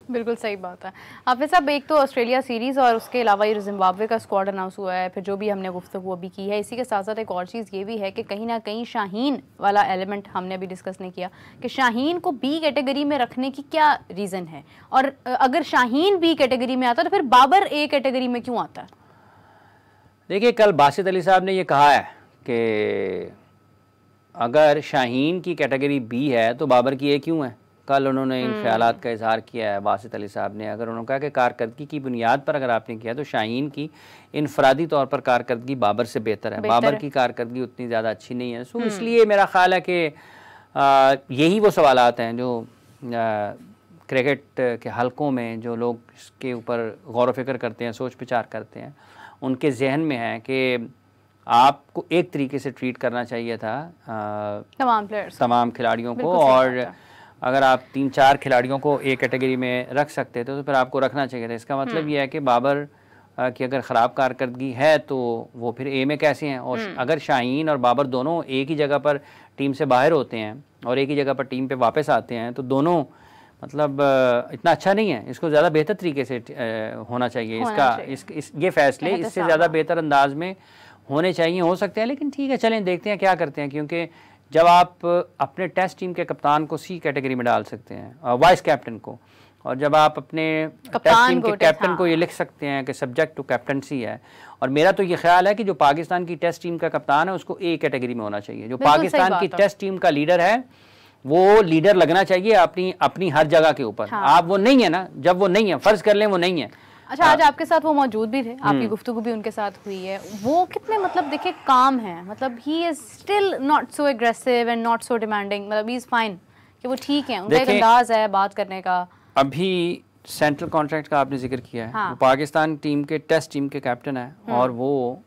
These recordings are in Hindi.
बिल्कुल सही बात है। हाफिज़ साहब, एक तो ऑस्ट्रेलिया सीरीज़ और उसके अलावा ये जिम्बाब्वे का स्क्वाड अनाउंस हुआ है, फिर जो भी हमने गुफ्तगू अभी की है, इसी के साथ साथ एक और चीज़ ये भी है कि कहीं ना कहीं शाहीन वाला एलिमेंट हमने अभी डिस्कस नहीं किया कि शाहीन को बी कैटेगरी में रखने की क्या रीज़न है, और अगर शाहीन बी कैटेगरी में आता तो फिर बाबर ए कैटेगरी में क्यों आता है? देखिए, कल बासित अली साहब ने ये कहा है कि अगर शाहीन की कैटेगरी बी है तो बाबर की ए क्यों है। कल उन्होंने इन ख्यालात का इजहार किया है बासित अली साहब ने। अगर उन्होंने कहा कि कारकर्दगी की बुनियाद पर अगर आपने किया तो शाहीन की इनफरादी तौर पर कारकर्दगी बाबर से बेहतर है, बाबर की कारकर्दगी उतनी ज़्यादा अच्छी नहीं है। सो इसलिए मेरा ख्याल है कि यही वो सवालात हैं जो क्रिकेट के हलकों में जो लोग इसके ऊपर गौर व फिक्र करते हैं, सोच विचार करते हैं, उनके जहन में है कि आपको एक तरीके से ट्रीट करना चाहिए था तमाम खिलाड़ियों को, और अगर आप 3-4 खिलाड़ियों को एक कैटेगरी में रख सकते थे तो फिर आपको रखना चाहिए था। इसका मतलब यह है कि बाबर की अगर ख़राब कारकर्दगी है तो वो फिर ए में कैसे हैं, और अगर शाहीन और बाबर दोनों एक ही जगह पर टीम से बाहर होते हैं और एक ही जगह पर टीम पे वापस आते हैं तो दोनों मतलब इतना अच्छा नहीं है। इसको ज़्यादा बेहतर तरीके से होना चाहिए। ये फ़ैसले इससे ज़्यादा बेहतर अंदाज में होने चाहिए, हो सकते हैं, लेकिन ठीक है, चलें देखते हैं क्या करते हैं। क्योंकि जब आप अपने टेस्ट टीम के कप्तान को सी कैटेगरी में डाल सकते हैं, वाइस कैप्टन को, और जब आप अपने टेस्ट टीम के कैप्टन को ये लिख सकते हैं कि सब्जेक्ट टू कैप्टनसी है, और मेरा तो ये ख्याल है कि जो पाकिस्तान की टेस्ट टीम का कप्तान है उसको ए कैटेगरी में होना चाहिए। जो पाकिस्तान की टेस्ट टीम का लीडर है वो लीडर लगना चाहिए अपनी हर जगह के ऊपर। आप वो नहीं है ना, जब वो नहीं है, फर्ज कर लें वो नहीं है। अच्छा, आज आपके साथ वो मौजूद भी थे, आपकी गुफ्तगू भी उनके साथ हुई है, वो कितने मतलब देखिए काम है, मतलब he is still not so aggressive and not so demanding, मतलब ही इज फाइन, कि वो ठीक है, उनका एक अंदाज है बात करने का। अभी सेंट्रल कॉन्ट्रैक्ट का आपने जिक्र किया है, हाँ। वो पाकिस्तान टीम के टेस्ट टीम के कैप्टन है और वो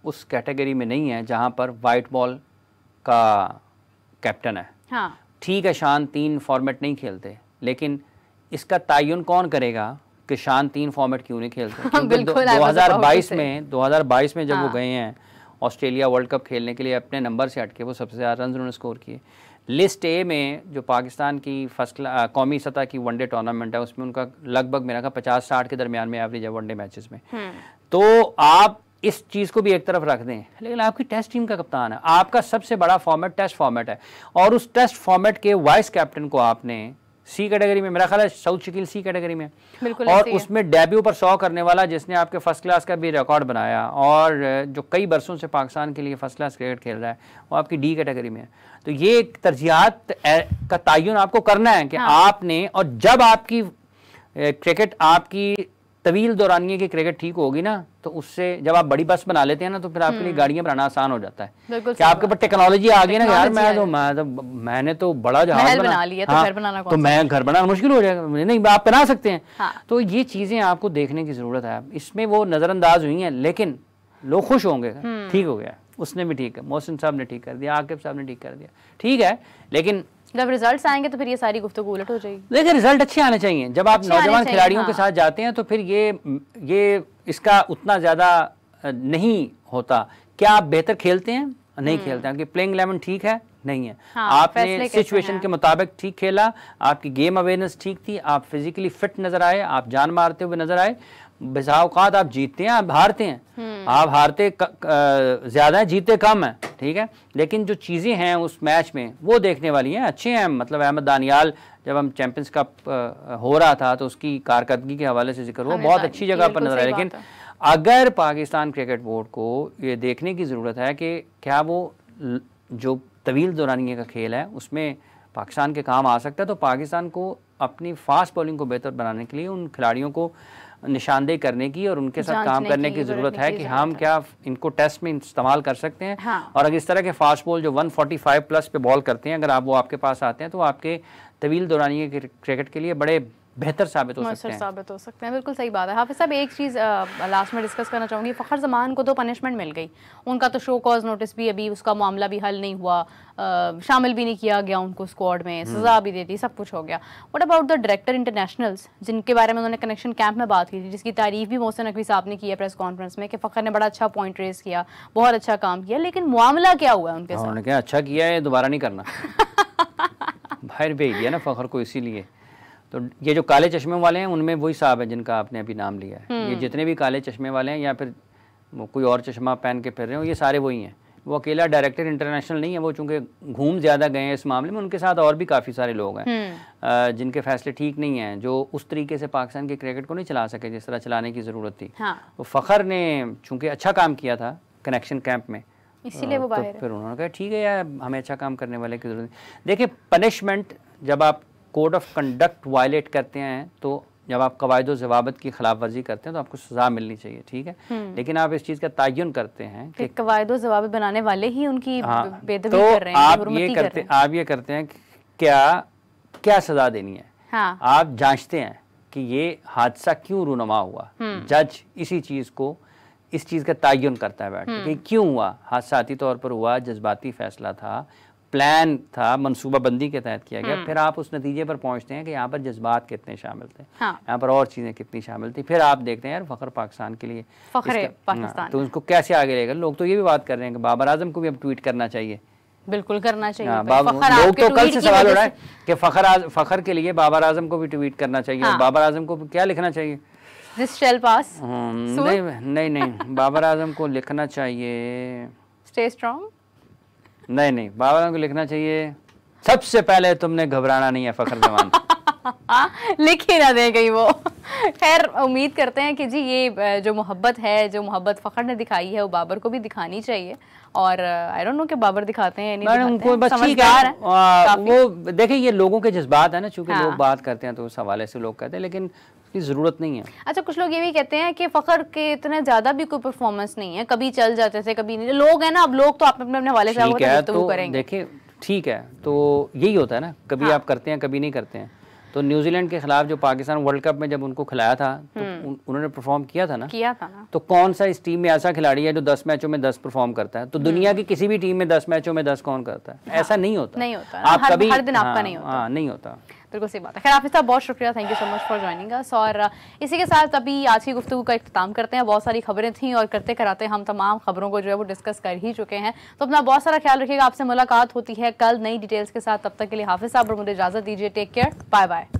उस कैटेगरी में नहीं है जहाँ पर वाइट बॉल का कैप्टन है। हाँ। ठीक है, शान 3 फॉर्मेट नहीं खेलते, लेकिन इसका तयन कौन करेगा कि शान 3 फॉर्मेट क्यों नहीं खेलते? 2022 में जब वो गए हैं ऑस्ट्रेलिया वर्ल्ड कप खेलने के लिए, अपने नंबर से हटके वो सबसे ज़्यादा रन उन्होंने स्कोर किए। लिस्ट ए में जो पाकिस्तान की कौमी सतह की वनडे टूर्नामेंट है उसमें उनका लगभग मेरा 50-60 के दरमियान में एवरेज है वनडे मैचेस में। तो आप इस चीज़ को भी एक तरफ रख दें, लेकिन आपकी टेस्ट टीम का कप्तान है, आपका सबसे बड़ा फॉर्मेट टेस्ट फॉर्मेट है, और उस टेस्ट फॉर्मेट के वाइस कैप्टन को आपने सी कैटेगरी में, मेरा ख्याल है साउथ शकील सी कैटेगरी में, और उसमें डेब्यू पर 100 करने वाला जिसने आपके फर्स्ट क्लास का भी रिकॉर्ड बनाया और जो कई बरसों से पाकिस्तान के लिए फर्स्ट क्लास क्रिकेट खेल रहा है, वो आपकी डी कैटेगरी में है। तो ये एक तरजीहात का तयन आपको करना है कि आपने, और जब आपकी क्रिकेट आपकी तवील दौरानिए की क्रिकेट ठीक होगी ना, तो उससे जब आप बड़ी बस बना लेते हैं ना तो फिर आपके लिए गाड़ियां बनाना आसान हो जाता है। कि आपके पास टेक्नोलॉजी आ गई ना यार, मैंने तो बड़ा जहाज बना लिया, तो घर बनाना तो मैं घर बनाना मुश्किल हो जाएगा, नहीं आप बना सकते हैं। तो ये चीजें आपको देखने की जरूरत है। इसमें वो नजरअंदाज हुई हैं, लेकिन लोग खुश होंगे, ठीक हो गया, उसने भी ठीक है, मोहसिन साहब ने ठीक कर दिया, आकिब साहब ने ठीक कर दिया, ठीक है, लेकिन जब रिजल्ट्स आएंगे तो फिर ये सारी गुफ्तगू उलट हो जाएगी। देखिए, रिजल्ट अच्छे आने चाहिए। जब आप नौजवान खिलाड़ियों के साथ जाते हैं तो फिर ये इसका उतना ज़्यादा नहीं होता। क्या आप बेहतर खेलते हैं? नहीं खेलते हैं, आपकी प्लेइंग 11 ठीक है? नहीं है। आपने सिचुएशन के मुताबिक ठीक खेला, आपकी गेम अवेयरनेस ठीक थी, आप फिजिकली फिट नजर आए, आप जान मारते हुए नजर आए। बिसाओकात आप जीतते हैं, आप हारते हैं, आप हारते ज़्यादा हैं, जीतते कम हैं, ठीक है, लेकिन जो चीज़ें हैं उस मैच में वो देखने वाली हैं, अच्छे हैं। मतलब अहमद दानियाल जब हम चैंपियंस कप हो रहा था तो उसकी कारकर्दगी के हवाले से जिक्र हुआ, बहुत अच्छी जगह पर नजर आया। लेकिन अगर पाकिस्तान क्रिकेट बोर्ड को ये देखने की ज़रूरत है कि क्या वो जो तवील दौरानिए का खेल है उसमें पाकिस्तान के काम आ सकता है, तो पाकिस्तान को अपनी फास्ट बॉलिंग को बेहतर बनाने के लिए उन खिलाड़ियों को निशानदेही करने की और उनके साथ काम करने की ज़रूरत है कि हम क्या इनको टेस्ट में इस्तेमाल कर सकते हैं। हाँ। और अगर इस तरह के फास्ट बॉल जो 145 प्लस पे बॉल करते हैं, अगर आप वो आपके पास आते हैं तो आपके तवील दौरानिए के क्रिकेट के लिए बड़े बेहतर साबित हो सकते हैं। बिल्कुल सही बात है। हाफिज़ साहब, एक चीज़ लास्ट में डिस्कस करना चाहूँगी, फ़खर ज़मान को तो पनिशमेंट मिल गई, उनका तो शो कॉज नोटिस भी अभी उसका मामला भी हल नहीं हुआ, शामिल भी नहीं किया गया उनको स्क्वाड में, सज़ा भी दे दी, सब कुछ हो गया। What about the director internationals, जिनके बारे में उन्होंने कनेक्शन कैंप में बात की थी, जिसकी तारीफ भी मोहसिन नकवी साहब ने की है प्रेस कॉन्फ्रेंस में कि फ़खर ने बड़ा अच्छा पॉइंट रेस किया, बहुत अच्छा काम किया, लेकिन मामला क्या हुआ उनके साथ? उन्होंने क्या अच्छा किया है, दोबारा नहीं करना। बाहर भेज दिया ना फ़खर को, इसीलिए तो ये जो काले चश्मे वाले हैं उनमें वही साहब है जिनका आपने अभी नाम लिया है। ये जितने भी काले चश्मे वाले हैं या फिर वो कोई और चश्मा पहन के फिर रहे हो, ये सारे वही हैं। वो अकेला डायरेक्टर इंटरनेशनल नहीं है, वो चूँकि घूम ज़्यादा गए हैं इस मामले में, उनके साथ और भी काफ़ी सारे लोग हैं जिनके फैसले ठीक नहीं हैं, जो उस तरीके से पाकिस्तान के क्रिकेट को नहीं चला सके जिस तरह चलाने की ज़रूरत थी। तो फ़खर ने चूँकि अच्छा काम किया था कनेक्शन कैंप में, इसीलिए वो बाहर है। फिर उन्होंने कहा ठीक है यार, हमें अच्छा काम करने वाले की ज़रूरत नहीं। देखिए, पनिशमेंट जब आप कोड ऑफ कंडक्ट वायलेट करते हैं, तो जब आप कवायद ज़वाबत की खिलाफ वर्जी करते हैं तो आपको सज़ा मिलनी चाहिए, ठीक है। लेकिन आप इस चीज़ का तयन करते हैं कि कवायद ज़वाबत बनाने वाले ही उनकी बेदबी तो कर रहे हैं, आप ये करते हैं क्या सज़ा देनी है। आप जांचते हैं कि ये हादसा क्यों रूनुमा हुआ। जज इसी चीज़ को, इस चीज़ का तयन करता है बैठ के कि क्यों हुआ, हादसाती तौर पर हुआ, जज्बाती फैसला था, प्लान था, मनसूबाबंदी के तहत किया गया। फिर आप उस नतीजे पर पहुंचते हैं कि यहाँ पर जज्बात कितने शामिल थे, यहाँ पर और चीज़ें कितनी शामिल थी। फिर आप देखते हैं यार फ़खर पाकिस्तान के लिए, तो उसको कैसे आगे लेगा। लोग तो ये भी बात कर रहे हैं कि बाबर आजम को भी अब ट्वीट करना चाहिए। बिल्कुल करना चाहिए। लोग तो कल से सवाल हो रहा है कि फ़खर के लिए बाबर आजम को भी ट्वीट करना चाहिए। बाबर आजम को क्या लिखना चाहिए? This shall pass. नहीं, बाबर आजम को लिखना चाहिए Stay strong. नहीं, बाबर आजम को लिखना चाहिए सबसे पहले तुमने घबराना नहीं है फ़खर जमान। लिख ही ना दे गई वो। खैर, उम्मीद करते हैं कि जी ये जो मोहब्बत है, जो मोहब्बत फ़खर ने दिखाई है, वो बाबर को भी दिखानी चाहिए। और आई डोंट नो कि बाबर दिखाते हैं नहीं दिखाते उनको बस ठीक है। वो देखिए, ये लोगों के जज्बात है ना, चूंकि लोग बात करते हैं तो उस हवाले से लोग कहते हैं, लेकिन इसकी ज़रूरत नहीं है। अच्छा, कुछ लोग ये भी कहते हैं कि फ़खर के इतने ज़्यादा भी कोई परफॉर्मेंस नहीं है, कभी चल जाते थे कभी नहीं। लोग हैं ना, अब लोग तो अपने अपने हवाले से करेंगे। देखिए ठीक है, तो यही होता है ना, कभी आप करते हैं कभी नहीं करते हैं। तो न्यूजीलैंड के खिलाफ जो पाकिस्तान वर्ल्ड कप में जब उनको खिलाया था तो उन्होंने परफॉर्म किया था ना। तो कौन सा इस टीम में ऐसा खिलाड़ी है जो 10 मैचों में 10 परफॉर्म करता है? तो दुनिया की किसी भी टीम में 10 मैचों में 10 कौन करता है? ऐसा नहीं होता। आप कभी हर दिन आपका नहीं होता। नहीं होता। बिल्कुल सही बात है। खैर हाफिज़ साहब, बहुत शुक्रिया, thank you so much for joining us. और इसी के साथ अभी आज की गुफ्तगू का इख्तिताम करते हैं। बहुत सारी खबरें थी और करते कराते हम तमाम खबरों को जो है वो डिस्कस कर ही चुके हैं। तो अपना बहुत सारा ख्याल रखिएगा। आपसे मुलाकात होती है कल नई डिटेल्स के साथ। तब तक के लिए हाफिज़ साहब और मुझे इजाज़त दीजिए। Take care, bye bye.